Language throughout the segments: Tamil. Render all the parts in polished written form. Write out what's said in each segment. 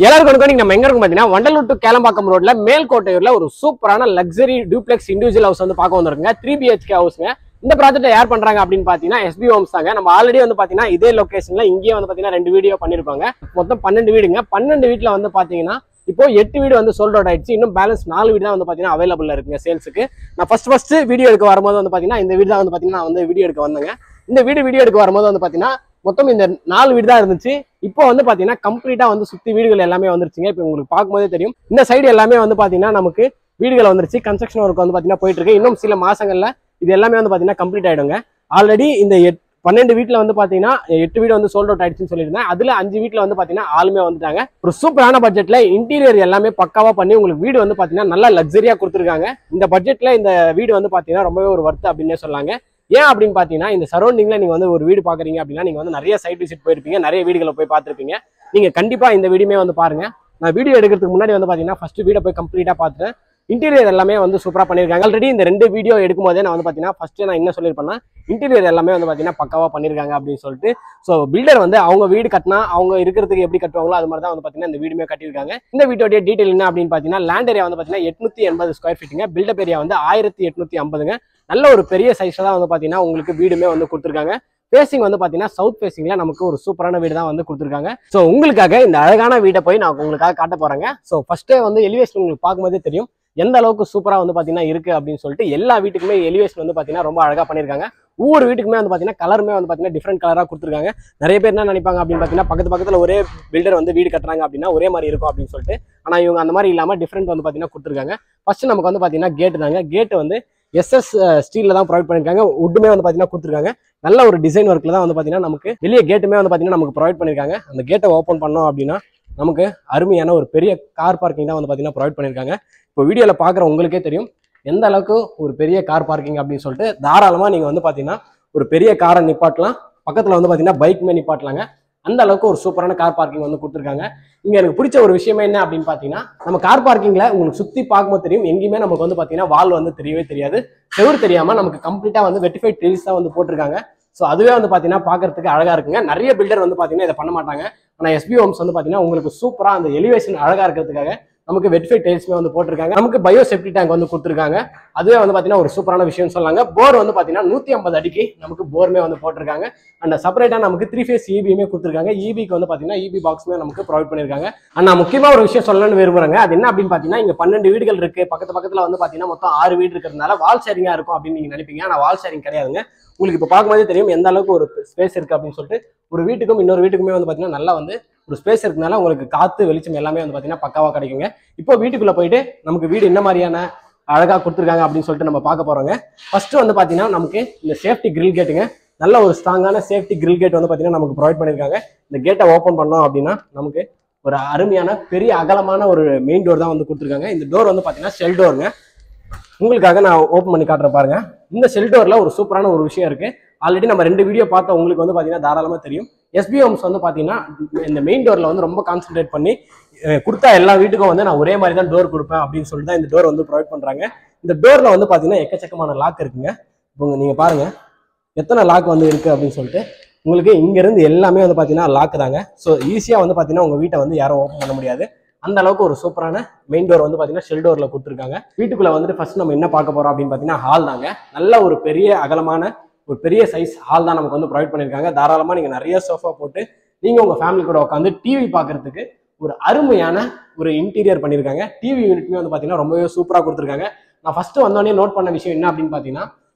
எல்லாருக்கும் நம்ம எங்க இருக்கும் பாத்தீங்கன்னா வண்டலூர் டு கேளம்பாக்கம் ரோட்ல மேல்கோட்டையூர்ல ஒரு சூப்பரான லக்ஸரி டூப்ளெக்ஸ் இண்டிவிஜுவல் ஹவுஸ் வந்து பார்க்க வந்திருக்குங்க. 3 BHK ஹவுஸ்ங்க. இந்த ப்ராஜெக்ட் யார் பண்றாங்க அப்படின்னு பாத்தீங்கன்னா SB ஹோம்ஸ் தாங்க. நம்ம ஆல்ரெடி வந்து பாத்தீங்கன்னா இதே லொகேஷன்ல இங்கேயே வந்து பாத்தீங்கன்னா 2 வீடியோ பண்ணிருப்பாங்க. மொத்தம் 12 வீடுங்க. 12 வீட்டுல வந்து பாத்தீங்கன்னா இப்போ 8 வீடு வந்து சோல்ட் அவுட் ஆயிடுச்சு. இன்னும் பேலன்ஸ் 4 வீடு தான் வந்து பாத்தீங்கன்னா அவைலபிள் இருக்குங்க சேல்ஸுக்கு. நான் ஃபர்ஸ்ட் வீடியோ எடுக்க வரும்போது வந்து பாத்தீங்கன்னா இந்த வீடு தான் வந்து பாத்தீங்கன்னா நான் வந்து வீடியோ எடுக்க வந்தேங்க. இந்த வீடியோ எடுக்க வரும்போது வந்து பாத்தீங்கன்னா மொத்தம் இந்த 4 வீடு தான் இருந்துச்சு. இப்போ வந்து பாத்தீங்கன்னா கம்ப்ளீட்டா வந்து சுத்தி வீடுகள் எல்லாமே வந்துருச்சுங்க. இப்போ உங்களுக்கு பார்க்கும்போதே தெரியும். இந்த சைடு எல்லாமே வந்து பாத்தீங்கன்னா நமக்கு வீடுகள் வந்துருச்சு. கன்ஸ்ட்ரக்ஷன் ஒர்க் வந்து பாத்தீங்கன்னா போயிட்டு இருக்கு. இன்னும் சில மாசங்கள்ல இது எல்லாமே வந்து பாத்தீங்கன்னா கம்ப்ளீட் ஆயிடுங்க. ஆல்ரெடி இந்த 12 வீட்டுல வந்து பாத்தீங்கன்னா 8 வீடு வந்து சோல்ட் அவுட் ஆயிடுச்சுன்னு சொல்லியிருந்தேன். அதுல 5 வீட்டுல வந்து பாத்தீங்கன்னா ஆளுமே வந்துட்டாங்க. ஒரு சூப்பரான பட்ஜெட்ல இன்டீரியர் எல்லாமே பக்காவா பண்ணி உங்களுக்கு வீடு வந்து பாத்தீங்கன்னா நல்லா லக்ஸரியா கொடுத்துருக்காங்க. இந்த பட்ஜெட்ல இந்த வீடு வந்து பாத்தீங்கன்னா ரொம்பவே ஒரு வர்த் அப்படின்னே சொல்லாங்க. ஏன் அப்படின்னு பாத்தீங்கன்னா இந்த சரௌண்டிங்ல நீங்க வந்து ஒரு வீடு பாக்குறீங்க அப்படின்னா நீங்க வந்து நிறைய சைட் விசிட் போயிருப்பீங்க, நிறைய வீடுகளை போய் பார்த்துருப்பீங்க. நீங்க கண்டிப்பா இந்த வீடுமே வந்து பாருங்க. நான் வீடியோ எடுக்கிறதுக்கு முன்னாடி வந்து பாத்தீங்கன்னா ஃபர்ஸ்ட் வீடை போய் கம்ப்ளீட்டா பார்த்துட்டேன். இன்டீரியர் எல்லாமே வந்து சூப்பரா பண்ணிருக்காங்க. ஆல்ரெடி இந்த 2 வீடியோ எடுக்கும் போதே நான் வந்து பாத்தீங்கன்னா ஃபர்ஸ்ட் நான் என்ன சொல்லியிருப்பேன்னா இன்டீரியர் எல்லாமே வந்து பாத்தீங்கன்னா பக்காவா பண்ணிருக்காங்க அப்படின்னு சொல்லிட்டு. ஸோ பில்டர் வந்து அவங்க வீடு கட்டினா அவங்க இருக்கிறதுக்கு எப்படி கட்டுவாங்களோ அது மாதிரி தான் வந்து பாத்தீங்கன்னா இந்த வீடுமே கட்டியிருக்காங்க. இந்த வீட்டோடைய டீடைல் என்ன அப்படின்னு பாத்தீங்கன்னா லேண்ட் ஏரியா வந்து பாத்தீங்கன்னா 880 ஸ்கொயர் ஃபீட்டுங்க. பில்டப் ஏரியா வந்து 1850ங்க. நல்ல ஒரு பெரிய சைஸ்ல தான் வந்து பாத்தீங்கன்னா உங்களுக்கு வீடுமே வந்து கொடுத்துருக்காங்க. ஃபேசிங் வந்து பாத்தீங்கன்னா சவுத் ஃபேசிங்ல நமக்கு ஒரு சூப்பரான வீடு தான் வந்து கொடுத்துருக்காங்க. ஸோ உங்களுக்காக இந்த அழகான வீட்டை போய் நான் உங்களுக்காக காட்ட போறேங்க. ஸோ ஃபர்ஸ்டே வந்து எலிவேஷன் உங்களுக்கு பார்க்கும்போதே தெரியும் எந்த அளவுக்கு சூப்பரா வந்து பாத்தீங்கன்னா இருக்கு அப்படின்னு சொல்லிட்டு. எல்லா வீட்டுக்குமே எலிவேஷன் வந்து பாத்தீங்கன்னா ரொம்ப அழகா பண்ணிருக்காங்க. ஒவ்வொரு வீட்டுக்குமே வந்து பாத்தீங்கன்னா கலருமே வந்து பாத்தீங்கன்னா டிஃப்ரெண்ட் கலரா கொடுத்துருக்காங்க. நிறைய பேர் என்ன நினைப்பாங்க அப்படின்னு பாத்தீங்கன்னா பக்கத்துல ஒரே பில்டர் வந்து வீடு கட்டுறாங்க அப்படின்னா ஒரே மாதிரி இருக்கும் அப்படின்னு சொல்லிட்டு. ஆனா இவங்க அந்த மாதிரி இல்லாம டிஃப்ரெண்ட் வந்து பாத்தீங்கன்னா கொடுத்துருக்காங்க. ஃபர்ஸ்ட் நமக்கு வந்து பாத்தீங்கன்னா கேட் தாங்க. கேட் வந்து SS ஸ்டீல்ல தான் ப்ரொவைட் பண்ணிருக்காங்க. வுட்டுமே வந்து பாத்தீங்கன்னா கொடுத்துருக்காங்க. நல்ல ஒரு டிசைன் ஒர்க்ல தான் வந்து பாத்தீங்கன்னா நமக்கு வெளியே கேட்டுமே வந்து பாத்தீங்கன்னா நமக்கு ப்ரொவைட் பண்ணிருக்காங்க. அந்த கேட்டை ஓப்பன் பண்ணோம் அப்படின்னா நமக்கு அருமையான ஒரு பெரிய கார் பார்க்கிங் தான் வந்து பாத்தீங்கன்னா ப்ரொவைட் பண்ணிருக்காங்க. இப்போ வீடியோல பாக்குற உங்களுக்கே தெரியும் எந்த அளவுக்கு ஒரு பெரிய கார் பார்க்கிங் அப்படின்னு சொல்லிட்டு. தாராளமா நீங்க வந்து பாத்தீங்கன்னா ஒரு பெரிய காரை நிப்பாட்டலாம். பக்கத்துல வந்து பாத்தீங்கன்னா பைக்குமே நிப்பாட்டலாங்க. அந்த அளவுக்கு ஒரு சூப்பரான கார் பார்க்கிங் வந்து கொடுத்துருக்காங்க. இங்க எனக்கு பிடிச்ச ஒரு விஷயமே என்ன அப்படின்னு பாத்தீங்கன்னா நம்ம கார் பார்க்கிங்ல உங்களுக்கு சுத்தி பார்க்கும்போது தெரியும் எங்கேயுமே நமக்கு வந்து பாத்தீங்கன்னா வால் வந்து தெரியவே தெரியாது. செவுரு தெரியாம நமக்கு கம்ப்ளீட்டா வந்து வெட்டிஃபைட் டைல்ஸ் தான் வந்து போட்டிருக்காங்க. ஸோ அதுவே வந்து பாத்தீங்கன்னா பாக்குறதுக்கு அழகா இருக்குங்க. நிறைய பில்டர் வந்து பாத்தீங்கன்னா இதை பண்ண மாட்டாங்க. ஆனா SB ஹோம்ஸ் வந்து பாத்தீங்கன்னா உங்களுக்கு சூப்பரா அந்த எலிவேஷன் அழகா இருக்கிறதுக்காக நமக்கு வெட்டிஃபைட் டைல்ஸ்மே வந்து போட்டிருக்காங்க. நமக்கு பயோ சேஃப்டி டேங்க் வந்து கொடுத்துருக்காங்க. அதுவே வந்து பாத்தீங்கன்னா ஒரு சூப்பரான விஷயம் சொல்லாங்க. போர் வந்து பாத்தீங்கன்னா 150 அடிக்கு நமக்கு போர்மே வந்து போட்டிருக்காங்க. அண்ட் செப்பரேட்டா நமக்கு 3 ஃபேஸ் EBமே கொடுத்துருக்காங்க. EBக்கு வந்து பாத்தீங்கன்னா EB பாக்ஸ்மே நமக்கு ப்ரொவைட் பண்ணிருக்காங்க. அண்ட் நான் முக்கியமா ஒரு விஷயம் சொல்லணும்னு விரும்புறேங்க. அது என்ன அப்படின்னு பாத்தீங்கன்னா இங்க 12 வீடுகள் இருக்கு. பக்கத்துல வந்து பாத்தீங்கன்னா மொத்தம் 6 வீடு இருக்கிறதுனால வால் ஷேரிங்கா இருக்கும் அப்படின்னு நீங்க நினைப்பீங்க. ஆனா வால் ஷேரிங் கிடையாதுங்க. உங்களுக்கு இப்போ பார்க்கும்போதே தெரியும் எந்த அளவுக்கு ஒரு ஸ்பேஸ் இருக்கு அப்படின்னு சொல்லிட்டு. ஒரு வீட்டுக்கும் இன்னொரு வீட்டுக்குமே வந்து பாத்தீங்கன்னா நல்லா வந்து ஒரு ஸ்பேஸ் இருக்கனால உங்களுக்கு காத்து வெளிச்சம் எல்லாமே வந்து பாத்தீங்கன்னா பக்காவா கிடைக்குங்க. இப்போ வீட்டுக்குள்ள போயிட்டு நமக்கு வீடு என்ன மாதிரியான அழகா கொடுத்துருக்காங்க அப்படின்னு சொல்லிட்டு நம்ம பார்க்க போறோங்க. ஃபர்ஸ்ட் வந்து பாத்தீங்கன்னா நமக்கு இந்த சேஃப்டி கிரில் கேட்டுங்க. நல்ல ஒரு ஸ்ட்ராங்கான சேஃப்டி கிரில் கேட் வந்து பாத்தீங்கன்னா நமக்கு ப்ரொவைட் பண்ணிருக்காங்க. இந்த கேட்டை ஓப்பன் பண்ணோம் அப்படின்னா நமக்கு ஒரு அருமையான பெரிய அகலமான ஒரு மெயின் டோர் தான் வந்து கொடுத்துருக்காங்க. இந்த டோர் வந்து பாத்தீங்கன்னா செல் டோருங்க. உங்களுக்காக நான் ஓப்பன் பண்ணி காட்டுற பாருங்க. இந்த செல் டோர்ல ஒரு சூப்பரான ஒரு விஷயம் இருக்கு. ஆல்ரெடி நம்ம 2 வீடியோ பார்த்த உங்களுக்கு வந்து பாத்தீங்கன்னா தாராளமா தெரியும். SB ஹோம்ஸ் வந்து பாத்தீங்கன்னா இந்த மெயின் டோர்ல வந்து ரொம்ப கான்சென்ட்ரேட் பண்ணி கொடுத்தா எல்லா வீட்டுக்கும் வந்து நான் ஒரே மாதிரி தான் டோர் கொடுப்பேன் அப்படின்னு சொல்லிட்டு தான் இந்த டோர் வந்து ப்ரொவைட் பண்றாங்க. இந்த டோர்ல வந்து பாத்தீங்கன்னா எக்கச்சக்கமான லாக் இருக்குங்க. இப்போ நீங்க பாருங்க எத்தனை லாக் வந்து இருக்கு அப்படின்னு சொல்லிட்டு. உங்களுக்கு இங்க இருந்து எல்லாமே வந்து பாத்தீங்கன்னா லாக் தாங்க. ஸோ ஈஸியா வந்து பாத்தீங்கன்னா உங்க வீட்டை வந்து யாரும் ஓப்பன் பண்ண முடியாது. அந்த அளவுக்கு ஒரு சூப்பரான மெயின் டோர் வந்து பாத்தீங்கன்னா ஷெல் டோர்ல கொடுத்துருக்காங்க. வீட்டுக்குள்ள வந்துட்டு ஃபர்ஸ்ட் நம்ம என்ன பார்க்க போறோம் அப்படின்னு பாத்தீங்கன்னா ஹால் தாங்க. நல்ல ஒரு பெரிய அகலமான ஒரு பெரிய சைஸ் ஹால் தான் நமக்கு வந்து ப்ரொவைட் பண்ணிருக்காங்க. தாராளமா நீங்க நிறைய சோஃபா போட்டு நீங்க உங்க ஃபேமிலி கூட உட்காந்து டிவி பாக்குறதுக்கு ஒரு அருமையான ஒரு இன்டீரியர் பண்ணிருக்காங்க. டிவி யூனிட்மே வந்து பாத்தீங்கன்னா ரொம்பவே சூப்பரா கொடுத்துருக்காங்க. நான் ஃபர்ஸ்ட் வந்தோடனே நோட் பண்ண விஷயம் என்ன அப்படின்னு பாத்தீங்கன்னா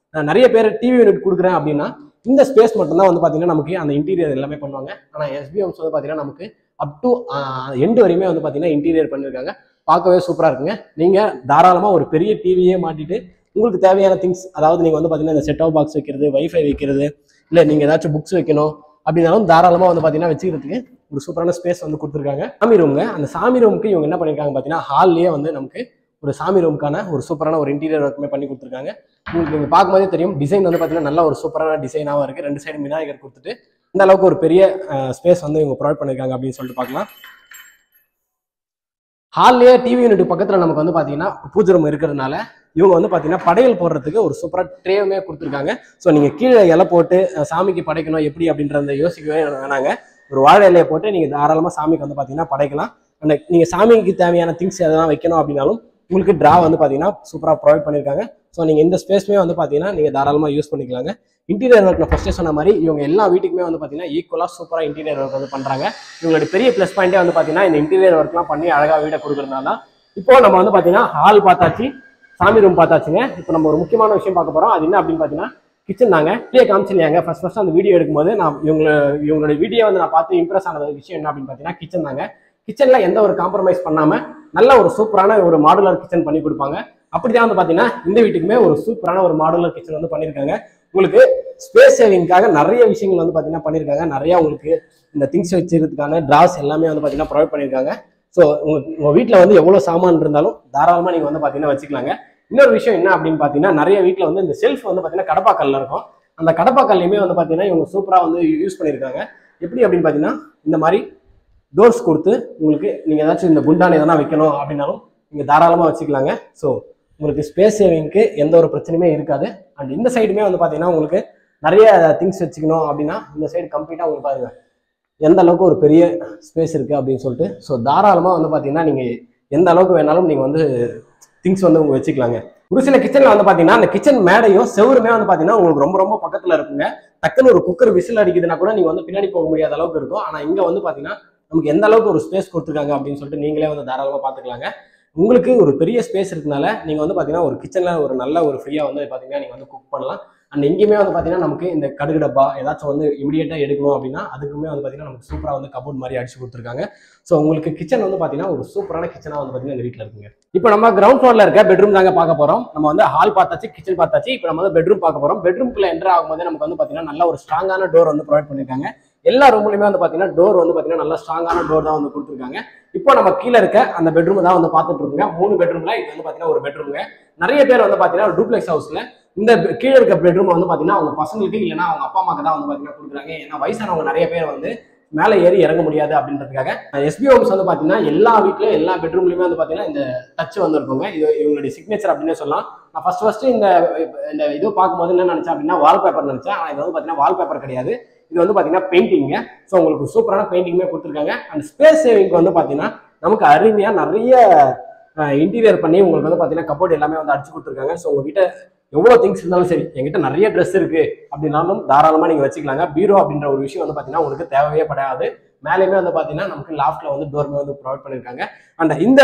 நிறைய பேர் டிவி யூனிட் கொடுக்குறேன் அப்படின்னா இந்த ஸ்பேஸ் மட்டும் தான் வந்து பாத்தீங்கன்னா நமக்கு அந்த இன்டீரியர் எல்லாமே பண்ணுவாங்க. ஆனா SB ஹோம்ஸ் வந்து பாத்தீங்கன்னா நமக்கு அப் டு எண்டு வரையுமே வந்து பாத்தீங்கன்னா இன்டீரியர் பண்ணிருக்காங்க. பார்க்கவே சூப்பரா இருக்குங்க. நீங்க தாராளமா ஒரு பெரிய டிவியே மாட்டிட்டு உங்களுக்கு தேவையான திங்ஸ், அதாவது நீங்க வந்து பாத்தீங்கன்னா இந்த செட் ஆஃப் பாக்ஸ் வைக்கிறது, வைஃபை வைக்கிறது, இல்ல நீங்க ஏதாச்சும் புக்ஸ் வைக்கணும் அப்படின்னாலும் தாராளமா வந்து பாத்தீங்கன்னா வச்சுக்கிறதுக்கு ஒரு சூப்பரான ஸ்பேஸ் வந்து கொடுத்துருக்காங்க. சாமி ரூம்ங்க. அந்த சாமி ரூமுக்கு இவங்க என்ன பண்ணிருக்காங்க பாத்தீங்கன்னா ஹால்லயே வந்து நமக்கு ஒரு சாமி ரூமுக்கான ஒரு சூப்பரான ஒரு இன்டீரியர் ஒர்க்குமே பண்ணி கொடுத்துருக்காங்க. உங்களுக்கு நீங்க பார்க்கும்போதே தெரியும் டிசைன் வந்து பாத்தீங்கன்னா நல்ல ஒரு சூப்பரான டிசைனாகவும் இருக்கு. 2 சைடு விநாயகர் கொடுத்துட்டு இந்த அளவுக்கு ஒரு பெரிய ஸ்பேஸ் வந்து இவங்க ப்ரொவைட் பண்ணிருக்காங்க அப்படின்னு சொல்லிட்டு பார்க்கலாம். ஹால்லயே டிவி யூனிட் பக்கத்துல நமக்கு வந்து பாத்தீங்கன்னா பூஜை ரூம் இருக்கிறதுனால இவங்க வந்து பாத்தீங்கன்னா படையல் போடுறதுக்கு ஒரு சூப்பரா ட்ரேவுமே கொடுத்துருக்காங்க. ஸோ நீங்க கீழே இலை போட்டு சாமிக்கு படைக்கணும் எப்படி அப்படின்றத யோசிக்கவே வேணாங்க. ஒரு வாழை இலையை போட்டு நீங்க தாராளமா சாமிக்கு வந்து பாத்தீங்கன்னா படைக்கலாம். அந்த நீங்கள் சாமிக்கு தேவையான திங்ஸ் எதனா வைக்கணும் அப்படின்னாலும் உங்களுக்கு ட்ரா வந்து பார்த்தீங்கன்னா சூப்பராக ப்ரொவைட் பண்ணியிருக்காங்க. ஸோ நீங்கள் இந்த ஸ்பேஸ்மே வந்து பார்த்தீங்கன்னா நீங்கள் தாராளமாக யூஸ் பண்ணிக்கலாங்க. இன்டீரியர் ஒர்க் நான் ஃபஸ்ட்டே சொன்ன மாதிரி இவங்க எல்லா வீட்டுக்குமே வந்து பார்த்தீங்கன்னா ஈக்குவலாக சூப்பராக இன்டீரியர் ஒர்க் வந்து பண்ணுறாங்க. இவங்களோட பெரிய ப்ளஸ் பாயிண்டே வந்து பார்த்தீங்கன்னா இந்த இன்டீரியர் ஒர்க்லாம் பண்ணி அழகாக வீடை கொடுக்குறதுனால தான். இப்போ நம்ம வந்து பார்த்தீங்கன்னா ஹால் பார்த்தாச்சு, சாமி ரூம் பார்த்தாச்சுங்க. இப்போ நம்ம ஒரு முக்கியமான விஷயம் பார்க்க போகிறோம். அது என்ன அப்படின்னு பார்த்தீங்கன்னா கிச்சன் தாங்க. இப்படியே காமிச்சிருந்தாங்க ஃபர்ஸ்ட் அந்த வீடியோ எடுக்கும்போது நான் இவங்களோட வீடியோ வந்து நான் பார்த்து இம்ப்ரெஸ் ஆனது விஷயம் என்ன அப்படின்னு பார்த்தீங்கன்னா கிச்சன் தாங்க. கிச்சன்ல எந்த ஒரு காம்ப்ரமைஸ் பண்ணாம நல்ல ஒரு சூப்பரான ஒரு மாடுலர் கிச்சன் பண்ணி கொடுப்பாங்க. அப்படிதான் வந்து பாத்தீங்கன்னா இந்த வீட்டுக்குமே ஒரு சூப்பரான ஒரு மாடுலர் கிச்சன் வந்து பண்ணியிருக்காங்க. உங்களுக்கு ஸ்பேஸ் சேவிங்காக நிறைய விஷயங்கள் வந்து பாத்தீங்கன்னா பண்ணியிருக்காங்க. நிறைய உங்களுக்கு இந்த திங்ஸ் வச்சிருக்கிறதுக்கான டிராஸ் எல்லாமே வந்து பாத்தீங்கன்னா ப்ரொவைட் பண்ணியிருக்காங்க. ஸோ உங்க வீட்டில் வந்து எவ்வளவு சாமான் இருந்தாலும் தாராளமா நீங்க வந்து பாத்தீங்கன்னா வச்சுக்கலாங்க. இன்னொரு விஷயம் என்ன அப்படின்னு பாத்தீங்கன்னா நிறைய வீட்டில் வந்து இந்த செல்ஃப் வந்து பாத்தீங்கன்னா கடப்பாக்கல்ல இருக்கும். அந்த கடப்பாக்கல்லையுமே வந்து பாத்தீங்கன்னா இவங்க சூப்பரா வந்து யூஸ் பண்ணியிருக்காங்க. எப்படி அப்படின்னு பாத்தீங்கன்னா இந்த மாதிரி டோர்ஸ் கொடுத்து உங்களுக்கு நீங்கள் ஏதாச்சும் இந்த குண்டான எதனா வைக்கணும் அப்படின்னாலும் நீங்கள் தாராளமாக வச்சுக்கலாங்க. ஸோ உங்களுக்கு ஸ்பேஸ் சேவிங்க்கு எந்த ஒரு பிரச்சனையுமே இருக்காது. அண்ட் இந்த சைடுமே வந்து பார்த்தீங்கன்னா உங்களுக்கு நிறைய திங்ஸ் வச்சுக்கணும் அப்படின்னா இந்த சைடு கம்ப்ளீட்டாக உங்களுக்கு பாருங்க எந்த அளவுக்கு ஒரு பெரிய ஸ்பேஸ் இருக்குது அப்படின்னு சொல்லிட்டு. ஸோ தாராளமாக வந்து பார்த்தீங்கன்னா நீங்கள் எந்த அளவுக்கு வேணாலும் நீங்கள் வந்து திங்ஸ் வந்து உங்க வச்சுக்கலாங்க. ஒரு சில கிச்சனில் வந்து பார்த்தீங்கன்னா அந்த கிச்சன் மேடையும் செவருமே வந்து பார்த்தீங்கன்னா உங்களுக்கு ரொம்ப ரொம்ப பக்கத்தில் இருக்குங்க. டக்குன்னு ஒரு குக்கர் விசில் அடிக்குதுன்னா கூட நீங்கள் வந்து பின்னாடி போக முடியாத அளவுக்கு இருக்கும். ஆனால் இங்கே வந்து பார்த்தீங்கன்னா நமக்கு எந்த அளவுக்கு ஒரு ஸ்பேஸ் கொடுத்துருக்காங்க அப்படின்னு சொல்லிட்டு நீங்களே வந்து தாராளமாக பார்த்துக்கலாங்க. உங்களுக்கு ஒரு பெரிய ஸ்பேஸ் இருக்கனால நீங்கள் வந்து பார்த்தீங்கன்னா ஒரு கிச்சனில் ஒரு நல்ல ஒரு ஃப்ரீயாக வந்து பார்த்தீங்கன்னா நீங்கள் வந்து குக் பண்ணலாம். அண்ட் எங்கேயுமே வந்து பார்த்தீங்கன்னா நமக்கு இந்த கடுகு டப்பா ஏதாச்சும் வந்து இமீடியட்டாக எடுக்கணும் அப்படின்னா அதுக்குமே வந்து பார்த்தீங்கன்னா நமக்கு சூப்பராக வந்து கபோர்ட் மாதிரி அடிச்சு கொடுத்துருக்காங்க. ஸோ உங்களுக்கு கிச்சன் வந்து பார்த்தீங்கன்னா ஒரு சூப்பரான கிச்சனாக வந்து பார்த்தீங்கன்னா இந்த வீட்டில் இருக்குங்க. இப்போ நம்ம கிரவுண்ட் ஃப்ளோரில் இருக்க பெட்ரூம் தாங்க பார்க்க போகிறோம். நம்ம வந்து ஹால் பார்த்தாச்சு, கிச்சன் பார்த்தாச்சு. இப்போ நம்ம வந்து பெட்ரூம் பார்க்க போகிறோம். பெட்ரூம்குள்ள என்டர் ஆகும்போது நமக்கு வந்து பார்த்தீங்கன்னா நல்ல ஒரு ஸ்ட்ராங்கான டோர் வந்து ப்ரொவைட் பண்ணியிருக்காங்க. எல்லா ரூம்லையுமே வந்து பார்த்தீங்கன்னா டோர் வந்து பார்த்தீங்கன்னா நல்லா ஸ்ட்ராங்கான டோர் தான் வந்து கொடுத்துருக்காங்க. இப்போ நம்ம கீழே இருக்க அந்த பெட்ரூம் தான் வந்து பார்த்துட்டு இருக்கோங்க. 3 பெட்ரூம்ல இது வந்து பார்த்தீங்கன்னா ஒரு பெட்ரூமுங்க. நிறைய பேர் வந்து பார்த்தீங்கன்னா டூப்ளெக்ஸ் ஹவுஸ்ல இந்த கீழே இருக்க பெட்ரூம் வந்து பார்த்தீங்கன்னா அவங்க பசங்களுக்கு இல்லைன்னா அவங்க அப்பா அம்மாக்கு தான் வந்து பார்த்தீங்கன்னா கொடுக்குறாங்க. ஏன்னா வயசானவங்க நிறைய பேர் வந்து மேலே ஏறி இறங்க முடியாது அப்படின்றதுக்காக எஸ்பி ஹோம்ஸ் வந்து பார்த்தீங்கன்னா எல்லா வீட்லயும் எல்லா பெட்ரூம்லையுமே வந்து பார்த்தீங்கன்னா இந்த டச் வந்து இருக்குங்க. இது இவங்களுடைய சிக்னேச்சர் அப்படின்னு சொல்லலாம். நான் ஃபர்ஸ்ட் இந்த இது பார்க்கும்போது என்ன நினைச்சேன் அப்படின்னா வால்பேப்பர் நினைச்சேன். ஆனால் இது வந்து பார்த்தீங்கன்னா வால்பேப்பர் கிடையாது. இது வந்து பார்த்தீங்கன்னா பெயிண்டிங்க. ஸோ உங்களுக்கு சூப்பரான பெயிண்டிங்குமே கொடுத்துருக்காங்க. அண்ட் ஸ்பேஸ் சேவிங்க்கு வந்து பார்த்தீங்கன்னா நமக்கு அருமையாக நிறைய இன்டீரியர் பண்ணி உங்களுக்கு வந்து பார்த்தீங்கன்னா கபோர்ட் எல்லாமே வந்து அடிச்சு கொடுத்துருக்காங்க. ஸோ உங்ககிட்ட எவ்வளோ திங்ஸ் இருந்தாலும் சரி, என்கிட்ட நிறைய ட்ரெஸ் இருக்கு அப்படின்னாலும் தாராளமாக நீங்கள் வச்சுக்கலாங்க. பீரோ அப்படின்ற ஒரு விஷயம் வந்து பார்த்தீங்கன்னா உங்களுக்கு தேவையே படாது. மேலேயுமே வந்து பார்த்தீங்கன்னா நமக்கு லாஃப்ட்ல வந்து டோர்மே வந்து ப்ரொவைட் பண்ணியிருக்காங்க. அண்ட் இந்த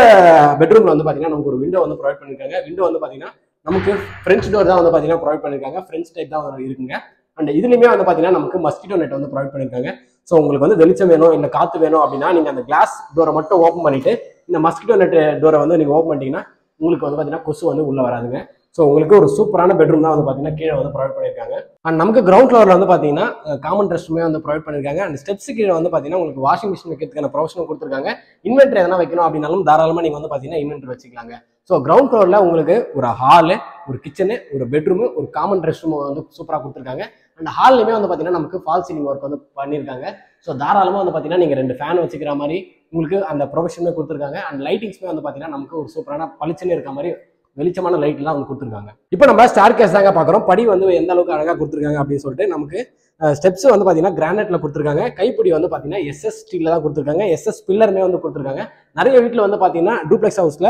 பெட்ரூம்ல வந்து பார்த்தீங்கன்னா நமக்கு ஒரு விண்டோ வந்து ப்ரொவைட் பண்ணியிருக்காங்க. விண்டோ வந்து பார்த்தீங்கன்னா நமக்கு ஃப்ரெஞ்ச் டோர் தான் வந்து பார்த்தீங்கன்னா ப்ரொவைட் பண்ணியிருக்காங்க. ஃப்ரெஞ்ச் டைப் தான் இருக்குங்க. அண்ட் இதுலையுமே வந்து பார்த்தீங்கன்னா நமக்கு மஸ்கிட்டோ நெட் வந்து ப்ரொவைட் பண்ணியிருக்காங்க. ஸோ உங்களுக்கு வந்து வெளிச்சம் வேணும் இல்லை காற்று வேணும் அப்படின்னா நீங்கள் அந்த கிளாஸ் டோரை மட்டும் ஓப்பன் பண்ணிட்டு இந்த மஸ்கிட்டோ நெட் டோரை வந்து நீங்கள் ஓப்பன் பண்ணிட்டீங்கன்னா உங்களுக்கு வந்து பார்த்தீங்கன்னா கொசு வந்து உள்ள வராதுங்க. ஸோ உங்களுக்கு ஒரு சூப்பரான பெட்ரூம் தான் வந்து பார்த்தீங்கன்னா கீழே வந்து ப்ரொவைட் பண்ணியிருக்காங்க. அண்ட் நமக்கு கிரவுண்ட் ஃப்ளோரில் வந்து பார்த்தீங்கன்னா காமன் ரெஸ்ட்ரூமே வந்து ப்ரொவைட் பண்ணியிருக்காங்க. அண்ட் ஸ்டெப்ஸ் கீழே வந்து பார்த்தீங்கன்னா உங்களுக்கு வாஷிங் மிஷின் வைக்கிறதுக்கான ப்ரொவிஷனும் கொடுத்துருக்காங்க. இன்வென்டர் எதனா வைக்கணும் அப்படின்னாலும் தாராளமாக நீங்கள் வந்து பார்த்தீங்கன்னா இன்வென்டர் வச்சுக்கலாங்க. ஸோ கிரவுண்ட் ஃப்ளோரில் உங்களுக்கு ஒரு ஹாலு, ஒரு கிச்சனு, ஒரு பெட்ரூமு, ஒரு காமன் ரெஸ்ட் ரூம் வந்து சூப்பராக கொடுத்துருக்காங்க. அண்ட் ஹால்லையுமே வந்து பார்த்தீங்கன்னா நமக்கு ஃபால் சீலிங் ஒர்க் வந்து பண்ணியிருக்காங்க. ஸோ தாராளமாக வந்து பார்த்தீங்கன்னா நீங்கள் 2 ஃபேன் வச்சுக்கிற மாதிரி உங்களுக்கு அந்த ப்ரொவிஷனுமே கொடுத்துருக்காங்க. அண்ட் லைட்டிங்ஸ்மே வந்து பார்த்தீங்கன்னா நமக்கு ஒரு சூப்பரான பளிச்சுன்னு இருக்க மாதிரி வெளிச்சமான லைட்லாம் வந்து கொடுத்துருக்காங்க. இப்போ நம்ம ஸ்டார் கேஸ் தாங்க பார்க்குறோம். படி வந்து எந்த அளவுக்கு அழகாக கொடுத்துருக்காங்க அப்படின்னு சொல்லிட்டு நமக்கு ஸ்டெப்ஸ் வந்து பார்த்தீங்கன்னா கிரானைட்ல கொடுத்துருக்காங்க. கைப்பிடி வந்து பார்த்தீங்கன்னா எஸ்எஸ் ஸ்டீல்ல தான் கொடுத்துருக்காங்க. எஸ்எஸ் பில்லருமே வந்து கொடுத்துருக்காங்க. நிறைய வீட்டில் வந்து பார்த்தீங்கன்னா டூப்ளெக்ஸ் ஹவுஸ்ல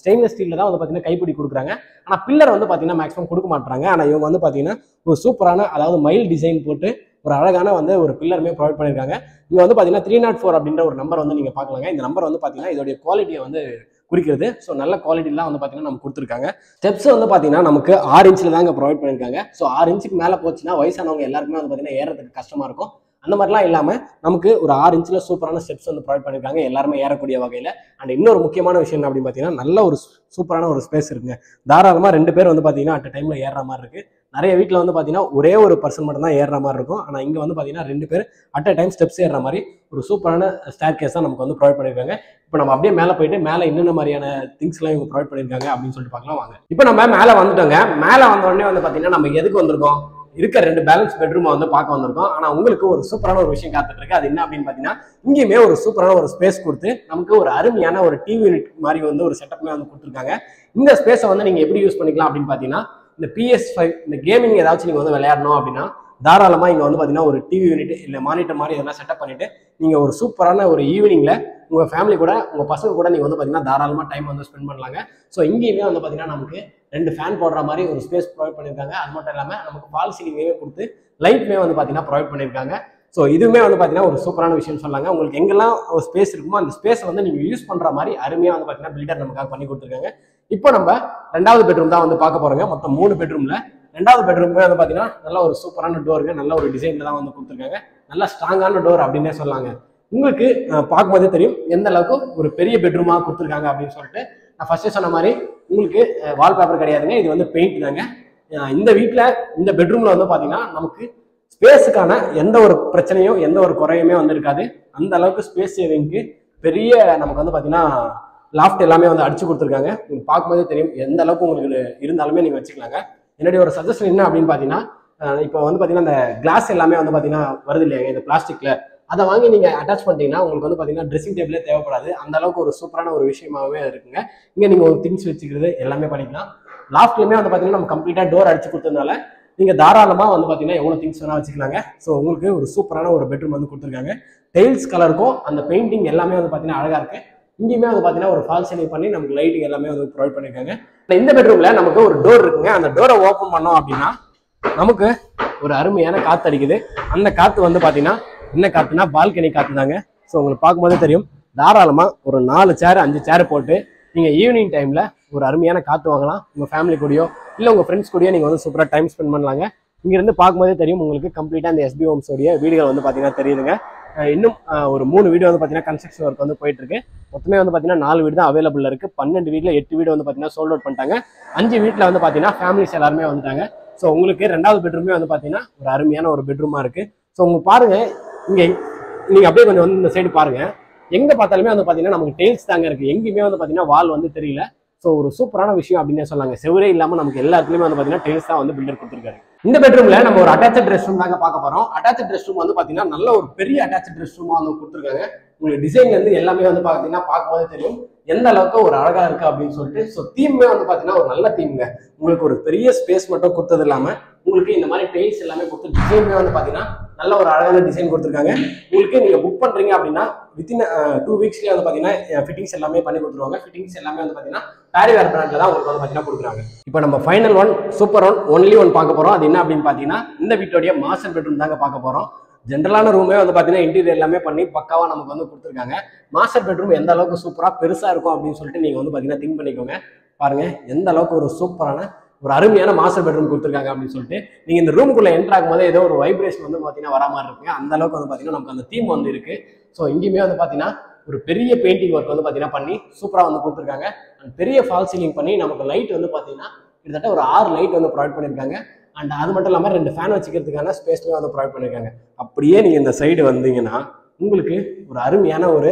ஸ்டெயின்லெஸ் ஸ்டீல்ல தான் வந்து பார்த்தீங்கன்னா கைப்பிடி கொடுக்குறாங்க. ஆனால் பில்லர் வந்து பார்த்தீங்கன்னா மேக்ஸிமம் கொடுக்க மாட்டாங்க. ஆனால் இவங்க வந்து பார்த்தீங்கன்னா ஒரு சூப்பரான அதாவது மைல் டிசைன் போட்டு ஒரு அழகான வந்து ஒரு பில்லருமே ப்ரொவைட் பண்ணியிருக்காங்க. இங்கே வந்து பார்த்தீங்கன்னா 304 அப்படின்ற ஒரு நம்பர் வந்து நீங்கள் பார்க்கலாங்க. இந்த நம்பர் வந்து பார்த்தீங்கன்னா இதோடைய குவாலிட்டியை வந்து குறிக்கிறது. ஸோ நல்ல குவாலிட்டிலாம் வந்து பார்த்தீங்கன்னா நம்ம கொடுத்துருக்காங்க. ஸ்டெப்ஸ் வந்து பார்த்தீங்கன்னா நமக்கு 6 இன்ச்சில் தாங்க ப்ரொவைட் பண்ணியிருக்காங்க. ஸோ 6 இன்ச்சுக்கு மேலே போச்சுன்னா வயசானவங்க எல்லாருக்குமே வந்து பார்த்தீங்கன்னா ஏறதுக்கு கஷ்டமாக இருக்கும். அந்த மாதிரிலாம் இல்லாமல் நமக்கு ஒரு 6 இன்ச்சில் சூப்பரான ஸ்டெப்ஸ் வந்து ப்ரொவைட் பண்ணியிருக்காங்க. எல்லாருமே ஏறக்கூடிய வகையில். அண்ட் இன்னொரு முக்கியமான விஷயம் என்ன அப்படின்னு பார்த்தீங்கன்னா நல்ல ஒரு சூப்பரான ஒரு ஸ்பேஸ் இருக்குங்க. தாராளமாக 2 பேர் வந்து பார்த்தீங்கன்னா அட் டைமில் ஏறுற மாதிரி இருக்குது. நிறைய வீட்டில் வந்து பார்த்தீங்கன்னா ஒரே ஒரு பர்சன் மட்டும் தான் ஏறுற மாதிரி இருக்கும். ஆனால் இங்கே வந்து பார்த்தீங்கன்னா 2 பேர் அட் டைம் ஸ்டெப்ஸ் ஏறுற மாதிரி ஒரு சூப்பரான ஸ்டேர் கேஸ் தான் நமக்கு வந்து ப்ரொவைட் பண்ணியிருக்காங்க. இப்போ நம்ம அப்படியே மேலே போயிட்டு மேலே என்னென்ன மாதிரியான திங்ஸ்லாம் இவங்க ப்ரொவைட் பண்ணியிருக்காங்க அப்படின்னு சொல்லிட்டு பார்க்கலாம் வாங்க. இப்போ நம்ம மேலே வந்துட்டோங்க. மேலே வந்த உடனே வந்து பார்த்தீங்கன்னா நம்ம எதுக்கு வந்திருக்கோம், இருக்க 2 பேலன்ஸ் பெட்ரூம் வந்து பார்க்க வந்திருக்கோம். ஆனால் உங்களுக்கு ஒரு சூப்பரான ஒரு விஷயம் காத்துட்டு இருக்கு. அது என்ன அப்படின்னு பார்த்தீங்கன்னா இங்கேயுமே ஒரு சூப்பரான ஒரு ஸ்பேஸ் கொடுத்து நமக்கு ஒரு அருமையான ஒரு டிவி மாதிரி வந்து ஒரு செட்டப்மே வந்து கொடுத்துருக்காங்க. இந்த ஸ்பேஸை வந்து நீங்கள் எப்படி யூஸ் பண்ணிக்கலாம் அப்படின்னு பார்த்தீங்கன்னா இந்த PS5 இந்த கேமிங் ஏதாச்சும் நீங்கள் வந்து விளையாடணும் அப்படின்னா தாராளமாக இங்கே வந்து பார்த்தீங்கன்னா ஒரு டிவி யூனிட் இல்லை மானிட்டர் மாதிரி எதனா செட்டப் பண்ணிட்டு நீங்கள் ஒரு சூப்பரான ஒரு ஈவினிங்கில் உங்கள் ஃபேமிலி கூட உங்கள் பசங்க கூட நீங்கள் வந்து பார்த்தீங்கன்னா தாராளமாக டைம் வந்து ஸ்பெண்ட் பண்ணலாங்க. ஸோ இங்கேயுமே வந்து பார்த்தீங்கன்னா நமக்கு 2 ஃபேன் போடுற மாதிரி ஒரு ஸ்பேஸ் ப்ரொவைட் பண்ணியிருக்காங்க. அது மட்டும் இல்லாமல் நமக்கு ஃபால் சீலிங்கே கொடுத்து லைட்மே வந்து பார்த்தீங்கன்னா ப்ரொவைட் பண்ணியிருக்காங்க. ஸோ இதுவுமே வந்து பார்த்தீங்கன்னா ஒரு சூப்பரான விஷயம் சொல்லாங்க. உங்களுக்கு எங்கெல்லாம் ஒரு ஸ்பேஸ் இருக்குமோ அந்த ஸ்பேஸை வந்து நீங்கள் யூஸ் பண்ணுற மாதிரி அருமையாக வந்து பார்த்தீங்கன்னா பில்டர் நமக்காக பண்ணி கொடுத்துருக்காங்க. இப்போ நம்ம 2வது பெட்ரூம் தான் வந்து பார்க்க போகிறோங்க. மொத்தம் 3 பெட்ரூமில் 2வது பெட்ரூமே வந்து பார்த்தீங்கன்னா நல்ல ஒரு சூப்பரான டோருங்க, நல்ல ஒரு டிசைனில் தான் வந்து கொடுத்துருக்காங்க. நல்ல ஸ்ட்ராங்கான டோர் அப்படின்னே சொல்லாங்க. உங்களுக்கு பார்க்கும்போதே தெரியும் எந்த அளவுக்கு ஒரு பெரிய பெட்ரூமாக கொடுத்துருக்காங்க அப்படின்னு சொல்லிட்டு. நான் ஃபர்ஸ்டே சொன்ன மாதிரி உங்களுக்கு வால்பேப்பர் கிடையாதுங்க, இது வந்து பெயிண்ட் தாங்க. இந்த வீட்டில் இந்த பெட்ரூமில் வந்து பார்த்தீங்கன்னா நமக்கு ஸ்பேஸுக்கான எந்த ஒரு பிரச்சனையும் எந்த ஒரு குறையுமே வந்து இருக்காது. அந்த அளவுக்கு ஸ்பேஸ் சேவிங்க்கு பெரிய நமக்கு வந்து பார்த்தீங்கன்னா லாஃப்ட் எல்லாமே வந்து அடிச்சு கொடுத்துருக்காங்க. நீங்கள் பார்க்கும்போதே தெரியும் எந்த அளவுக்கு உங்களுக்கு இருந்தாலுமே நீங்கள் வச்சுக்கலாங்க. என்னுடைய ஒரு சஜஷன் என்ன அப்படின்னு பார்த்தீங்கன்னா, இப்போ வந்து பார்த்தீங்கன்னா இந்த கிளாஸ் எல்லாமே வந்து பார்த்தீங்கன்னா வருது இல்லையா இந்த பிளாஸ்டிக்ல, அதை வாங்கி நீங்கள் அட்டாச் பண்ணிட்டீங்கன்னா உங்களுக்கு வந்து பார்த்தீங்கன்னா ட்ரெஸ்ஸிங் டேபிளே தேவைப்படாது. அந்த அளவுக்கு ஒரு சூப்பரான ஒரு விஷயமாகவே இருக்குங்க. இங்கே நீங்கள் ஒரு திங்ஸ் வச்சுக்கிறது எல்லாமே பண்ணிக்கலாம். லாஃப்ட்லையுமே வந்து பார்த்தீங்கன்னா நம்ம கம்ப்ளீட்டாக டோர் அடிச்சு கொடுத்ததுனால நீங்கள் தாராளமாக வந்து பார்த்தீங்கன்னா எவ்வளோ திங்ஸ் வேணால் வச்சுக்கலாங்க. ஸோ உங்களுக்கு ஒரு சூப்பரான ஒரு பெட்ரூம் வந்து கொடுத்துருக்காங்க. டைல்ஸ் கலருக்கும் அந்த பெயிண்டிங் எல்லாமே வந்து பார்த்தீங்கன்னா அழகாக இருக்குது. இங்கேயுமே வந்து பார்த்தீங்கன்னா ஒரு ஃபால் சீலிங் பண்ணி நமக்கு லைட்டிங் எல்லாமே வந்து ப்ரொவைட் பண்ணியிருக்காங்க. இந்த பெட்ரூம்ல நமக்கு ஒரு டோர் இருக்குங்க. அந்த டோரை ஓப்பன் பண்ணோம் அப்படின்னா நமக்கு ஒரு அருமையான காற்று அடிக்குது. அந்த காற்று வந்து பார்த்தீங்கன்னா என்ன காற்றுனா பால்கனி காற்று தாங்க. ஸோ உங்களுக்கு பார்க்கும்போதே தெரியும் தாராளமாக ஒரு 4 சேர் 5 சேர் போட்டு நீங்கள் ஈவினிங் டைமில் ஒரு அருமையான காற்று வாங்கலாம். உங்கள் ஃபேமிலி கூடயோ இல்லை உங்கள் ஃப்ரெண்ட்ஸ் கூடயோ நீங்கள் வந்து சூப்பராக டைம் ஸ்பெண்ட் பண்ணலாங்க. இங்கேருந்து பார்க்கும்போதே தெரியும் உங்களுக்கு கம்ப்ளீட்டாக இந்த எஸ்பி ஹோம்ஸோடைய வீடுகள் வந்து பார்த்தீங்கன்னா தெரியுதுங்க. இன்னும் ஒரு 3 வீடு வந்து பார்த்தீங்கன்னா கன்ஸ்ட்ரக்ஷன் ஒர்க் வந்து போயிட்டு இருக்கு. மொத்தமே வந்து பார்த்தீங்கன்னா 4 வீடு தான் அவைலபிள் இருக்கு. 12 வீட்டில் 8 வீடு வந்து பார்த்தீங்கன்னா சோல்ட் அவுட் பண்ணிட்டாங்க. 5 வீட்டில் வந்து பார்த்தீங்கன்னா ஃபேமிலிஸ் எல்லாருமே வந்துட்டாங்க. ஸோ உங்களுக்கு 2வது பெட்ரூமே வந்து பார்த்தீங்கன்னா ஒரு அருமையான ஒரு பெட்ரூமா இருக்கு. ஸோ உங்களுக்கு பாருங்க, இங்கே நீங்க அப்படியே கொஞ்சம் வந்து இந்த சைடு பாருங்க, எங்க பார்த்தாலுமே வந்து பார்த்தீங்கன்னா நமக்கு டெயில்ஸ் தாங்க இருக்கு. எங்கேயுமே வந்து பார்த்தீங்கன்னா வால் வந்து தெரியல. ஸோ ஒரு சூப்பரான விஷயம் அப்படின்னே சொல்லாங்க. செவரே இல்லாமல் நமக்கு எல்லா இடத்துலையுமே வந்து பார்த்தீங்கன்னா டெயில்ஸ் தான் வந்து பில்டர் கொடுத்துருக்காரு. இந்த பெட்ரூம்ல நம்ம ஒரு அட்டாச் ரெஸ்ட் ரூம் தாங்க பார்க்க போறோம். அட்டாச் ரெஸ்ட் ரூம் வந்து பார்த்தீங்கன்னா நல்ல ஒரு பெரிய அட்டாச் ரெஸ்ட் ரூமா வந்து கொடுத்துருக்காங்க. உங்களுக்கு டிசைன்ல இருந்து எல்லாமே வந்து பார்த்தீங்கன்னா பார்க்கும்போது தெரியும் எந்த அளவுக்கு ஒரு அழகா இருக்கு அப்படின்னு சொல்லிட்டு. ஸோ தீமே வந்து பார்த்தீங்கன்னா ஒரு நல்ல தீம்ங்க. உங்களுக்கு ஒரு பெரிய ஸ்பேஸ் மட்டும் கொடுத்தது இல்லாம உங்களுக்கு இந்த மாதிரி டைல்ஸ் எல்லாமே கொடுத்து டிசைன்மே வந்து பார்த்தீங்கன்னா நல்ல ஒரு அழகான டிசைன் கொடுத்துருக்காங்க. உங்களுக்கு நீங்க புக் பண்றீங்க அப்படின்னா வித்தின் 2 வீக்ஸ்லேயே வந்து பார்த்தீங்கன்னா ஃபிட்டிங்ஸ் எல்லாமே பண்ணி கொடுத்துருவாங்க. ஃபிட்டிங்ஸ் எல்லாமே வந்து பார்த்தீங்கன்னா பேரிவேர் பிராண்ட்ல தான் உங்களுக்கு வந்து பார்த்தீங்கன்னா கொடுக்குறாங்க. இப்போ நம்ம final one super one only one பார்க்க போறோம். அது என்ன அப்படின்னு பார்த்தீங்கன்னா இந்த வீட்டோடைய மாஸ்டர் பெட்ரூம் தாங்க பார்க்க போறோம். ஜென்ரலான ரூமே வந்து பார்த்தீங்கன்னா இன்டீரியர் எல்லாமே பண்ணி பக்காவாக நமக்கு வந்து கொடுத்துருக்காங்க. மாஸ்டர் பெட்ரூம் எந்த அளவுக்கு சூப்பராக பெருசாக இருக்கும் அப்படின்னு சொல்லிட்டு நீங்கள் வந்து பார்த்தீங்கன்னா திங்க் பண்ணிக்கோங்க. பாருங்க எந்த அளவுக்கு ஒரு சூப்பரான ஒரு அருமையான மாஸ்டர் பெட்ரூம் கொடுத்துருக்காங்க அப்படின்னு சொல்லிட்டு. நீங்கள் இந்த ரூமுக்குள்ளே என்ட்ரு ஆகும் போதே ஏதோ ஒரு வைப்ரேஷன் வந்து பார்த்தீங்கன்னா வர மாதிரி இருக்குங்க. அந்த அளவுக்கு வந்து பார்த்தீங்கன்னா நமக்கு அந்த தீம் வந்து இருக்கு. ஸோ இங்கேயுமே வந்து பார்த்தீங்கன்னா ஒரு பெரிய பெயிண்டிங் ஒர்க் வந்து பார்த்தீங்கன்னா பண்ணி சூப்பராக வந்து கொடுத்துருக்காங்க. அண்ட் பெரிய ஃபால் சீலிங் பண்ணி நமக்கு லைட் வந்து பார்த்தீங்கன்னா கிட்டத்தட்ட ஒரு 6 லைட் வந்து ப்ரொவைட் பண்ணியிருக்காங்க. அண்ட் அது மட்டும் இல்லாமல் 2 ஃபேன் வச்சுக்கிறதுக்கான ஸ்பேஸ்மே வந்து ப்ரொவைட் பண்ணியிருக்காங்க. அப்படியே நீங்கள் இந்த சைடு வந்தீங்கன்னா உங்களுக்கு ஒரு அருமையான ஒரு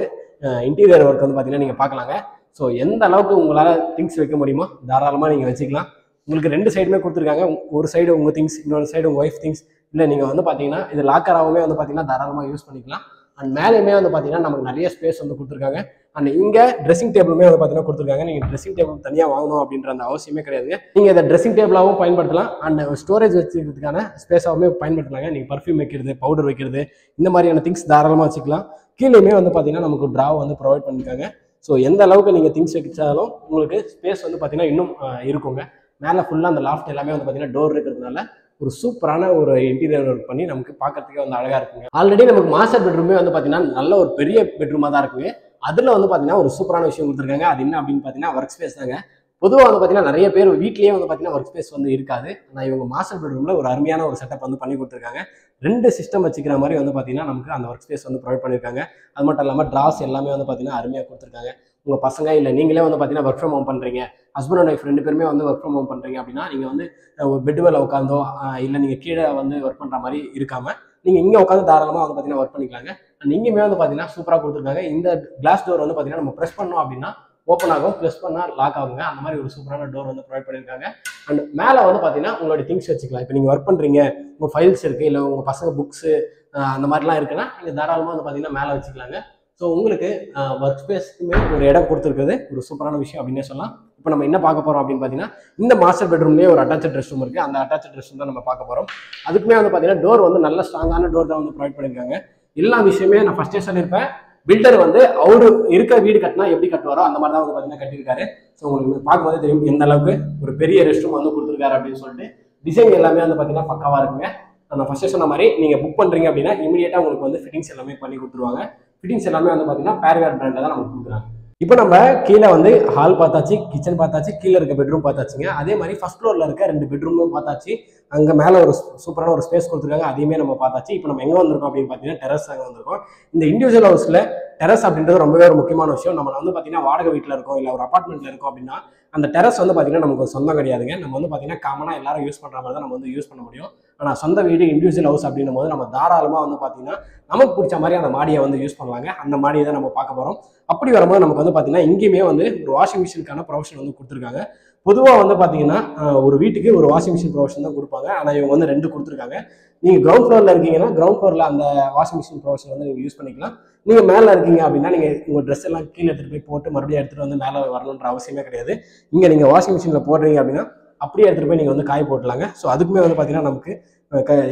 இன்டீரியர் ஒர்க் வந்து பார்த்தீங்கன்னா நீங்கள் பார்க்கலாங்க. ஸோ எந்த அளவுக்கு உங்களால் திங்ஸ் வைக்க முடியுமோ தாராளமாக நீங்கள் வச்சுக்கலாம். உங்களுக்கு 2 சைடுமே கொடுத்துருக்காங்க. ஒரு சைடு உங்கள் திங்ஸ், இன்னொரு சைடு உங்கள் ஒய்ஃப் திங்ஸ். இல்லை நீங்கள் வந்து பார்த்தீங்கன்னா இது லாக்கராகவே வந்து பார்த்தீங்கன்னா தாராளமாக யூஸ் பண்ணிக்கலாம். அண்ட் மேலேயுமே வந்து பார்த்தீங்கன்னா நமக்கு நிறைய ஸ்பேஸ் வந்து கொடுத்துருக்காங்க. அண்ட் இங்கே ட்ரெஸ்ஸிங் டேபிளுமே வந்து பார்த்தீங்கன்னா கொடுத்துருக்காங்க. நீங்கள் ட்ரெஸ்ஸிங் டேபிள் தனியாக வாங்கணும் அப்படின்ற அந்த அவசியமே கிடையாது. நீங்கள் இதை ட்ரெஸ்ஸிங் டேபிளாகவும் பயன்படுத்தலாம். அண்ட் ஸ்டோரேஜ் வச்சுக்கிறதுக்கான ஸ்பேஸாகவுமே பயன்படுத்தலாங்க. நீங்கள் பர்ஃப்யூம் வைக்கிறது, பவுடர் வைக்கிறது, இந்த மாதிரியான திங்ஸ் தாராளமாக வச்சுக்கலாம். கீழேயுமே வந்து பார்த்தீங்கன்னா நமக்கு ட்ராவ் வந்து ப்ரொவைட் பண்ணியிருக்காங்க. ஸோ எந்த அளவுக்கு நீங்கள் திங்ஸ் வச்சாலும் உங்களுக்கு ஸ்பேஸ் வந்து பார்த்தீங்கன்னா இன்னும் இருக்குங்க. மேலே ஃபுல்லாக அந்த லாஃப்ட் எல்லாமே வந்து பார்த்தீங்கன்னா டோர் இருக்கிறதுனால ஒரு சூப்பரான ஒரு இன்டீரியர் ஒர்க் பண்ணி நமக்கு பார்க்கறதுக்கே வந்து அழகாக இருக்குங்க. ஆல்ரெடி நமக்கு மாஸ்டர் பெட்ரூமே வந்து பார்த்தீங்கன்னா நல்ல ஒரு பெரிய பெட்ரூமாக தான் இருக்குங்க. அதில் வந்து பார்த்தீங்கன்னா ஒரு சூப்பரான விஷயம் கொடுத்துருக்காங்க. அது என்ன அப்படின்னு பார்த்தீங்கன்னா ஒர்க் ஸ்பேஸ் தாங்க. பொதுவாக வந்து பார்த்தீங்கன்னா நிறைய பேர் வீட்லேயே வந்து பார்த்தீங்கன்னா ஒர்க் ஸ்பேஸ் வந்து இருக்காது. ஆனால் இவங்க மாஸ்டர் பெட்ரூமில் ஒரு அருமையான ஒரு செட்டப் வந்து பண்ணி கொடுத்துருக்காங்க. 2 சிஸ்டம் வச்சுக்கிற மாதிரி வந்து பார்த்தீங்கன்னா நமக்கு அந்த ஒர்க் ஸ்பேஸ் வந்து ப்ரொவைட் பண்ணியிருக்காங்க. அது மட்டும் இல்லாமல் ட்ராஸ் எல்லாமே வந்து பார்த்தீங்கன்னா அருமையாக கொடுத்துருக்காங்க. உங்கள் பசங்க இல்லை நீங்களே வந்து பார்த்தீங்கன்னா ஒர்க் ஃப்ரம் ஹோம் பண்ணுறீங்க, ஹஸ்பண்ட் அண்ட் ஒய்ஃப் 2 பேருமே வந்து ஒர்க் ஃப்ரம் ஹோம் பண்ணுறீங்க அப்படின்னா நீங்கள் வந்து ஒரு பெட் மேலே உட்காந்தோ இல்லை நீங்கள் கீழே வந்து ஒர்க் பண்ணுற மாதிரி இருக்காமல் நீங்கள் இங்கே உட்காந்து தாராளமாக வந்து பார்த்தீங்கன்னா ஒர்க் பண்ணிக்கலாங்க. அண்ட் இங்கேயுமே வந்து பார்த்தீங்கன்னா சூப்பராக கொடுத்துருக்காங்க. இந்த கிளாஸ் டோர் வந்து பார்த்தீங்கன்னா நம்ம ப்ரெஸ் பண்ணோம் அப்படின்னா ஓப்பன் ஆகும், ப்ரெஸ் பண்ணால் லாக் ஆகுங்க. அந்த மாதிரி ஒரு சூப்பரான டோர் வந்து ப்ரொவைட் பண்ணியிருக்காங்க. அண்ட் மேலே வந்து பார்த்தீங்கன்னா உங்களுடைய திங்ஸ் வச்சுக்கலாம். இப்போ நீங்கள் ஒர்க் பண்ணுறீங்க, உங்கள் ஃபைல்ஸ் இருக்குது, இல்லை உங்கள் பசங்க புக்ஸு அந்த மாதிரிலாம் இருக்குன்னா நீங்கள் தாராளமாக வந்து பார்த்தீங்கன்னா மேலே வச்சுக்கலாங்க. ஸோ உங்களுக்கு ஒர்க் ஸ்பேஸ்க்குமே ஒரு இடம் கொடுத்துருக்குறது ஒரு சூப்பரான விஷயம் அப்படின்னே சொல்லலாம். இப்போ நம்ம என்ன பார்க்க போகிறோம் அப்படின்னு பார்த்தீங்கன்னா, இந்த மாஸ்டர் பெட்ரூம்லேயே ஒரு அட்டாச் ரெஸ்ட் ரூம் இருக்குது. அந்த அட்டாச் ரெஸ்ட் ரூம் தான் நம்ம பார்க்க போகிறோம். அதுக்குமே வந்து பார்த்தீங்கன்னா டோர் வந்து நல்ல ஸ்ட்ராங்கான டோர் தான் வந்து ப்ரொவைட் பண்ணியிருக்காங்க. எல்லா விஷயமே நான் ஃபர்ஸ்டே சொல்லியிருப்பேன், பில்டர் வந்து அவரு இருக்க வீடு கட்டினா எப்படி கட்டுவாரோ அந்த மாதிரி தான் வந்து பார்த்தீங்கன்னா கட்டியிருக்காரு. ஸோ உங்களுக்கு பார்க்கும்போது தெரியும் எந்த அளவுக்கு ஒரு பெரிய ரெஸ்ட் ரூம் வந்து கொடுத்துருக்காரு அப்படின்னு சொல்லிட்டு. டிசைன் எல்லாமே வந்து பார்த்தீங்கன்னா பக்காவாக இருக்குங்க. நான் ஃபர்ஸ்டே சொன்ன மாதிரி நீங்கள் புக் பண்ணுறீங்க அப்படின்னா இமீடியட்டாக உங்களுக்கு வந்து ஃபிட்டிங்ஸ் எல்லாமே பண்ணி கொடுத்துருவாங்க. ஃபிட்டிங்ஸ் எல்லாமே வந்து பார்த்தீங்கன்னா பேர்வேர் பிராண்டில் தான் நமக்கு கொடுக்குறாங்க. இப்போ நம்ம கீழே வந்து ஹால் பார்த்தாச்சு, கிச்சன் பார்த்தாச்சு, கீழே இருக்க பெட்ரூம் பார்த்தாச்சுங்க. அதே மாதிரி ஃபர்ஸ்ட் ஃப்ளோரில் இருக்க 2 பெட்ரூமும் பார்த்தாச்சு. அங்கே மேலே ஒரு சூப்பரான ஒரு ஸ்பேஸ் கொடுத்துருக்காங்க, அதையுமே நம்ம பார்த்தாச்சு. இப்போ நம்ம எங்கே வந்திருக்கோம் அப்படின்னு பார்த்தீங்கன்னா டெரஸ் அங்கே வந்திருக்கோம். இந்த இண்டிவிஜுவல் ஹவுஸில் டெரஸ் அப்படின்றது ரொம்பவே ஒரு முக்கியமான விஷயம். நம்ம வந்து பார்த்தீங்கன்னா வாடகை வீட்டில் இருக்கோம், இல்லை ஒரு அப்பார்ட்மெண்ட்டில் இருக்கோம் அப்படின்னா அந்த டெரஸ் வந்து பார்த்தீங்கன்னா நமக்கு சொந்தம் கிடையாதுங்க. நம்ம வந்து பார்த்தீங்கன்னா காமனாக எல்லாரும் யூஸ் பண்ணுற மாதிரி தான் நம்ம வந்து யூஸ் பண்ண முடியும். ஆனால் சொந்த வீடு இண்டிவிஜுவல் ஹவுஸ் அப்படின்னும் போது நம்ம தாராளமாக வந்து பார்த்தீங்கன்னா நமக்கு பிடிச்ச மாதிரி அந்த மாடியை வந்து யூஸ் பண்ணலாங்க. அந்த மாடியை தான் நம்ம பார்க்க போகிறோம். அப்படி வரும்போது நமக்கு வந்து பார்த்தீங்கன்னா இங்கேயுமே வந்து ஒரு வாஷிங் மிஷினுக்கான ப்ரொவிஷன் வந்து கொடுத்துருக்காங்க. பொதுவாக வந்து பார்த்தீங்கன்னா ஒரு வீட்டுக்கு ஒரு வாஷிங் மிஷின் ப்ரொவிஷன் தான் கொடுப்பாங்க. ஆனால் இவங்க வந்து 2 கொடுத்துருக்காங்க. நீங்கள் கிரவுண்ட் ஃப்ளோரில் இருக்கீங்கன்னா கிரவுண்ட் ஃப்ளோரில் அந்த வாஷிங் மிஷின் ப்ரொவிஷன் வந்து நீங்கள் யூஸ் பண்ணிக்கலாம். நீங்கள் மேலே இருக்கீங்க அப்படின்னா நீங்கள் உங்கள் ட்ரெஸ் எல்லாம் கீழே எடுத்துகிட்டு போய் போட்டு மறுபடியும் எடுத்துகிட்டு வந்து மேலே வரணுன்ற அவசியமே கிடையாது. இங்கே நீங்கள் வாஷிங் மிஷினில் போடுறீங்க அப்படின்னா அப்படியே எடுத்துகிட்டு போய் நீங்கள் வந்து காய போட்டலாங்க. ஸோ அதுக்குமே வந்து பார்த்தீங்கன்னா நமக்கு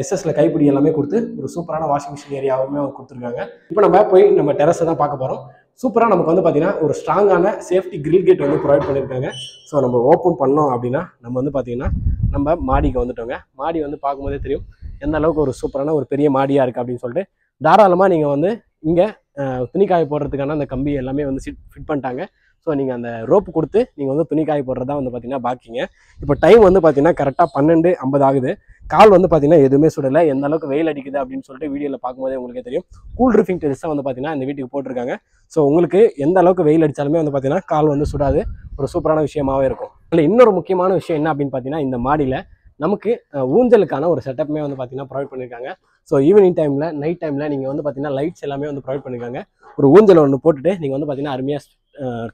எஸ்எஸ்ல கைப்பிடி எல்லாமே கொடுத்து ஒரு சூப்பரான வாஷிங் மிஷின் ஏரியாவுமே கொடுத்துருக்காங்க. இப்போ நம்ம போய் நம்ம டெரஸை தான் பார்க்க போகிறோம். சூப்பராக நமக்கு வந்து பார்த்தீங்கன்னா ஒரு ஸ்ட்ராங்கான சேஃப்டி கிரில் கேட் வந்து ப்ரொவைட் பண்ணியிருக்காங்க. ஸோ நம்ம ஓப்பன் பண்ணோம் அப்படின்னா நம்ம வந்து பார்த்தீங்கன்னா நம்ம மாடிக்கு வந்துட்டோங்க. மாடி வந்து பார்க்கும்போதே தெரியும் எந்த அளவுக்கு ஒரு சூப்பரான ஒரு பெரிய மாடியாக இருக்குது அப்படின்னு சொல்லிட்டு. தாராளமாக நீங்கள் வந்து இங்கே துணிக்காய போடுறதுக்கான அந்த கம்பி எல்லாமே வந்து ஃபிட் பண்ணிட்டாங்க. ஸோ நீங்கள் அந்த ரோப்பு கொடுத்து நீங்கள் வந்து துணிக்காய போடுறதா வந்து பார்த்தீங்கன்னா பாக்கிங்க. இப்போ டைம் வந்து பார்த்தீங்கன்னா கரெக்டாக 12:50 ஆகுது. கால் வந்து பார்த்தீங்கன்னா எதுவுமே சுடலை. எந்த அளவுக்கு வெயில் அடிக்குது அப்படின்னு சொல்லிட்டு வீடியோவில் பார்க்கும்போதே உங்களுக்கே தெரியும். கூல் ரூஃபிங் டெரிஸ் தான் வந்து பார்த்தீங்கன்னா இந்த வீட்டுக்கு போட்டிருக்காங்க. ஸோ உங்களுக்கு எந்த அளவுக்கு வெயில் அடித்தாலுமே வந்து பார்த்தீங்கன்னா கால் வந்து சுடாது. ஒரு சூப்பரான விஷயமாவே இருக்கும். அதில் இன்னொரு முக்கியமான விஷயம் என்ன அப்படின்னு பார்த்தீங்கன்னா இந்த மாடியில் நமக்கு ஊஞ்சலுக்கான ஒரு செட்டப்புமே வந்து பார்த்தீங்கன்னா ப்ரொவைட் பண்ணியிருக்காங்க. ஸோ ஈவினிங் டைமில் நைட் டைமில் நீங்கள் வந்து பார்த்தீங்கன்னா லைட்ஸ் எல்லாமே வந்து ப்ரொவைட் பண்ணியிருக்காங்க. ஒரு ஊஞ்சல் ஒன்று போட்டுட்டு நீங்கள் வந்து பார்த்தீங்கன்னா அருமையாக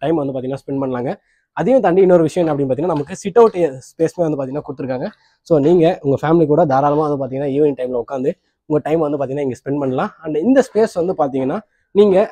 டைம் வந்து பார்த்தீங்கன்னா ஸ்பெண்ட் பண்ணலாங்க. அதையும் தாண்டி இன்னொரு விஷயம் என்ன அப்படின்னு பார்த்தீங்கன்னா நமக்கு சிட் அவுட் ஸ்பேஸ்மே வந்து பார்த்தீங்கன்னா கொடுத்துருக்காங்க. ஸோ நீங்கள் உங்கள் ஃபேமிலி கூட தாராளமாக வந்து பார்த்தீங்கன்னா ஈவினிங் டைமில் உட்காந்து உங்கள் டைம் வந்து பார்த்தீங்கன்னா இங்கே ஸ்பெண்ட் பண்ணலாம். அண்ட் இந்த ஸ்பேஸ் வந்து பார்த்தீங்கன்னா நீங்கள்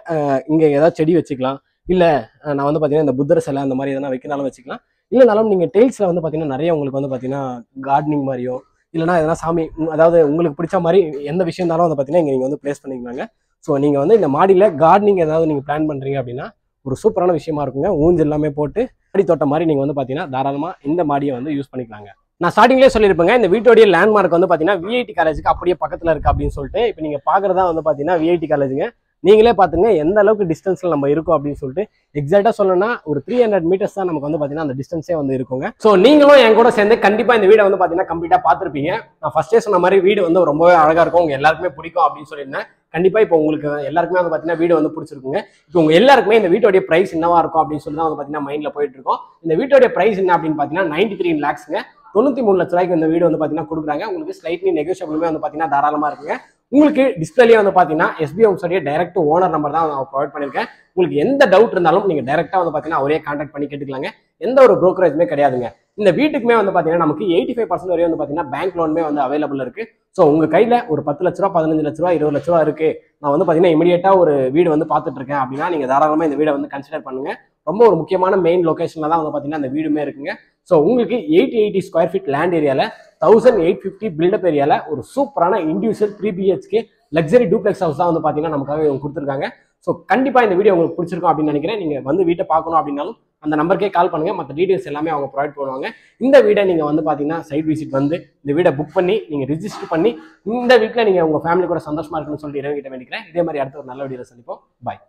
இங்கே ஏதாவது செடி வச்சுக்கலாம், இல்லை நான் வந்து பார்த்தீங்கன்னா இந்த புத்தர் சிலை அந்த மாதிரி எதனா வைக்கனாலும் வச்சுக்கலாம். இல்லைனாலும் நீங்கள் டெய்ல்ஸில் வந்து பார்த்தீங்கன்னா நிறைய உங்களுக்கு வந்து பார்த்தீங்கன்னா கார்டனிங் மாதிரியோ இல்லைனா எதனா சாமி அதாவது உங்களுக்கு பிடிச்ச மாதிரி எந்த விஷயம் இருந்தாலும் வந்து பார்த்தீங்கன்னா இங்கே நீங்கள் வந்து பிளேஸ் பண்ணிக்கலாங்க. ஸோ நீங்கள் வந்து இந்த மாடியில் கார்டனிங் ஏதாவது நீங்கள் பிளான் பண்ணுறீங்க அப்படின்னா ஒரு சூப்பரான விஷயமா இருக்குங்க. ஊஞ்சல் எல்லாமே போட்டு அடி தோட்டம் மாதிரி நீங்கள் வந்து பார்த்தீங்கன்னா தாராளமாக இந்த மாடியை வந்து யூஸ் பண்ணிக்கலாங்க. நான் ஸ்டார்டிங்லேயே சொல்லியிருப்பேங்க இந்த வீட்டோடைய லேண்ட்மார்க் வந்து பார்த்தீங்கன்னா விஐடி காலேஜுக்கு அப்படியே பக்கத்தில் இருக்குது அப்படின்னு சொல்லிட்டு. இப்போ நீங்கள் பார்க்குறதா வந்து பார்த்தீங்கன்னா விஐடி காலேஜுங்க. நீங்களே பார்த்துங்க எந்த அளவுக்கு டிஸ்டன்ஸில் நம்ம இருக்கோம் அப்படின்னு சொல்லிட்டு. எக்ஸாக்டாக சொல்லணும்னா ஒரு 300 மீட்டர்ஸ் தான் நமக்கு வந்து பார்த்தீங்கன்னா அந்த டிஸ்டன்ஸே வந்து இருக்குங்க. ஸோ நீங்களும் என் கூட சேர்ந்து கண்டிப்பாக இந்த வீடை வந்து பார்த்தீங்கன்னா கம்ப்ளீட்டாக பார்த்துருப்பீங்க. நான் ஃபர்ஸ்டே சொன்ன மாதிரி வீடு வந்து ரொம்பவே அழகாக இருக்கும், உங்கள் எல்லாருக்குமே பிடிக்கும் அப்படின்னு சொல்லியிருந்தேன். கண்டிப்பாக இப்போ உங்களுக்கு எல்லாருக்குமே வந்து பார்த்தீங்கன்னா வீடு வந்து பிடிச்சிருக்குங்க. இப்போ உங்கள் எல்லாருக்குமே இந்த வீட்டோடைய பிரைஸ் என்னவா இருக்கும் அப்படின்னு சொல்லி தான் வந்து பார்த்தீங்கன்னா மைண்டில் போயிட்டு இருக்கோம். இந்த வீட்டோடைய பிரைஸ் என்ன அப்படின்னு பார்த்தீங்கன்னா 93 lakhsங்க. 93 லட்ச ரூபாய்க்கு இந்த வீடு வந்து பார்த்தீங்கன்னா கொடுக்குறாங்க. உங்களுக்கு ஸ்லைட்லி நெகோஷியபிளுமே வந்து பார்த்தீங்கன்னா தாராளமாக இருக்குங்க. உங்களுக்கு டிஸ்பிளேலேயே வந்து பார்த்தீங்கன்னா எஸ்பி ஹோம்ஸோடைய டைரக்ட் ஓனர் நம்பர் தான் நான் ப்ரொவைட் பண்ணியிருக்கேன். உங்களுக்கு எந்த டவுட் இருந்தாலும் நீங்கள் டைரெக்டாக வந்து பார்த்தீங்கன்னா அவரே கான்டாக்ட் பண்ணி கேட்டுக்கலாங்க. எந்த ஒரு ப்ரோக்கரேஜுமே கிடையாதுங்க. இந்த வீட்டுக்குமே வந்து பார்த்தீங்கன்னா நமக்கு 85% வரையும் வந்து பார்த்தீங்கன்னா பேங்க் லோனுமே வந்து அவைலபிள் இருக்குது. ஸோ உங்கள் கையில் ஒரு 10 லட்ச ரூபா 15 லட்ச ரூபா 20 லட்ச ரூபா இருக்குது, நான் வந்து பார்த்தீங்கன்னா இமீடியட்டாக ஒரு வீடு வந்து பார்த்துட்டு இருக்கேன் அப்படின்னா நீங்கள் தாராளமாக இந்த வீடை வந்து கன்சிடர் பண்ணுங்க. ரொம்ப ஒரு முக்கியமான மெயின் லொகேஷனில் தான் வந்து பார்த்தீங்கன்னா அந்த வீடுமே இருக்குங்க. ஸோ உங்களுக்கு 880 ஸ்கொயர் ஃபீட் லேண்ட் ஏரியாவில் 1850 பில்டப் ஏரியாவில் ஒரு சூப்பரான individual 3 BHK luxury duplex house தான் வந்து பார்த்தீங்கன்னா நமக்காக இவங்க கொடுத்துருக்காங்க. ஸோ கண்டிப்பாக இந்த வீடியோ உங்களுக்கு பிடிச்சிருக்கும் அப்படின்னு நினைக்கிறேன். நீங்கள் வந்து வீட்டை பார்க்கணும் அப்படின்னாலும் அந்த நம்பருக்கே கால் பண்ணுங்க. மற்ற டீடைல்ஸ் எல்லாமே அவங்க ப்ரொவைட் பண்ணுவாங்க. இந்த வீடை நீங்கள் வந்து பார்த்தீங்கன்னா சைட் விசிட் வந்து இந்த வீடை புக் பண்ணி நீங்கள் ரிஜிஸ்டர் பண்ணி இந்த வீட்டில் நீங்கள் உங்கள் ஃபேமிலி கூட சந்தோஷமா இருக்குன்னு சொல்லிட்டு இறங்கிட்ட வேண்டிக்கிறேன். இதே மாதிரி அடுத்த ஒரு நல்ல வீடியோவில் சந்திப்போம். பாய்.